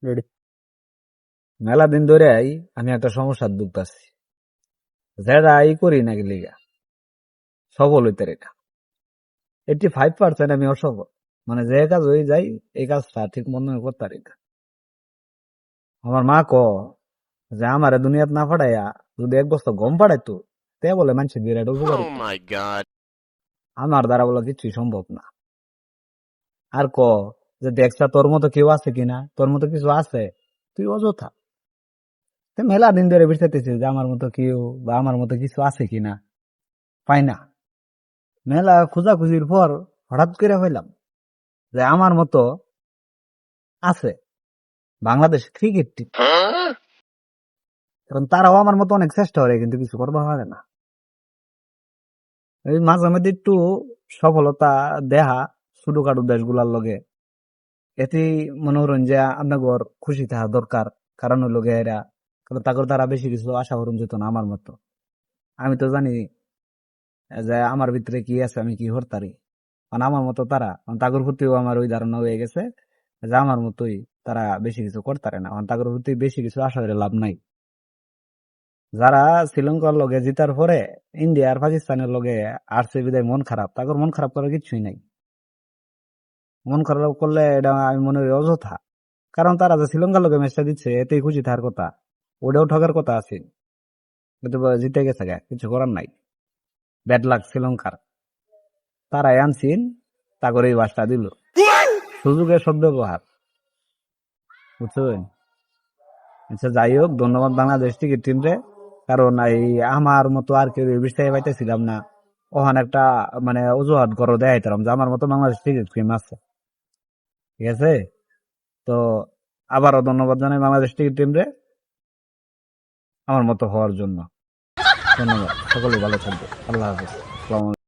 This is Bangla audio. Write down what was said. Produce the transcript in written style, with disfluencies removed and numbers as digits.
রেডি। মেলা দিন ধরে আমি একটা সমস্যার ভুগতাছি। যেটা করি না গেলিগা সফল হইতে রেখা 85% আমি অসফল। মানে যে কাজ হয়ে যাই এই কাজটা ঠিক মনে করতে রেখা। আমার মা ক যে আমার দুনিয়াত না ফাটাইয়া যদি এক বস্তা গম ফাটাইতো তে বলে মানুষ বিরাট উপকার Oh হইতো। my god. আমার দ্বারা বলে কিছুই সম্ভব না। আর ক যে দেখছা তোর মতো কেউ আছে কিনা, তোর মতো কিছু আছে, তুই অযথা মেলা দিন ধরে বিচারতেছিস যে আমার মতো কেউ বা আমার মতো কিছু আছে কিনা, পাই না। মেলা খোঁজাখুঁজির পর হঠাৎ করে হইলাম যে আমার মতো আছে বাংলাদেশ ক্রিকেট টিম। Huh? কারণ তারাও আমার মতো অনেক চেষ্টা করে কিন্তু কিছু করতে পারে না। এই মাঝে মাঝে একটু সফলতা দেহা ছোটখাটো দেশগুলার লগে, এতে মনে করেন যে আপনার খুশি থাকা দরকার। কারণ হইল গে এরা, কারণ তারা বেশি কিছু আশা করুন যেত না আমার মতো। আমি তো জানি যে আমার ভিতরে কি আছে, আমি কি হরতারি। মানে আমার মতো তারা, তাগর প্রতিও আমার ওই ধারণা হয়ে গেছে যে আমার মতোই তারা বেশি কিছু করতারে না। তাগর প্রতি বেশি কিছু আশা করে লাভ নাই। যারা শ্রীলঙ্কার লগে জিতার পরে ইন্ডিয়া আর পাকিস্তানের লগে আরসি বিদায় মন খারাপ, তাগর মন খারাপ করার কিছুই নাই। মন খারাপ করলে এটা আমি মনে করি অযথা। কারণ তারা যে শ্রীলঙ্কার লগে ম্যাচটা দিচ্ছে এতেই খুশি থাকার কথা, ওটাও ঠকার কথা আছে। কিন্তু জিতে গেছে গা, কিছু করার নাই। ব্যাড লাক শ্রীলঙ্কার। তারাই আনছিন, তাগর এই বাসটা দিল। সুযোগের সদ্ব্যবহার, বুঝছেন? আচ্ছা যাই হোক, ধন্যবাদ বাংলাদেশ ক্রিকেট টিম রে। কারণ এই আমার মতো আর কেউ বিষয়ে পাইতেছিলাম না। ওখানে একটা মানে অজুহাত গড় দেখাইতাম যে আমার মতো বাংলাদেশ ক্রিকেট টিম আছে। ঠিক আছে, তো আবারও ধন্যবাদ জানাই বাংলাদেশ ক্রিকেট টিম রে আমার মতো হওয়ার জন্য। ধন্যবাদ, সকলেই ভালো থাকবে। আল্লাহ হাফেজ। আসসালামু আলাইকুম।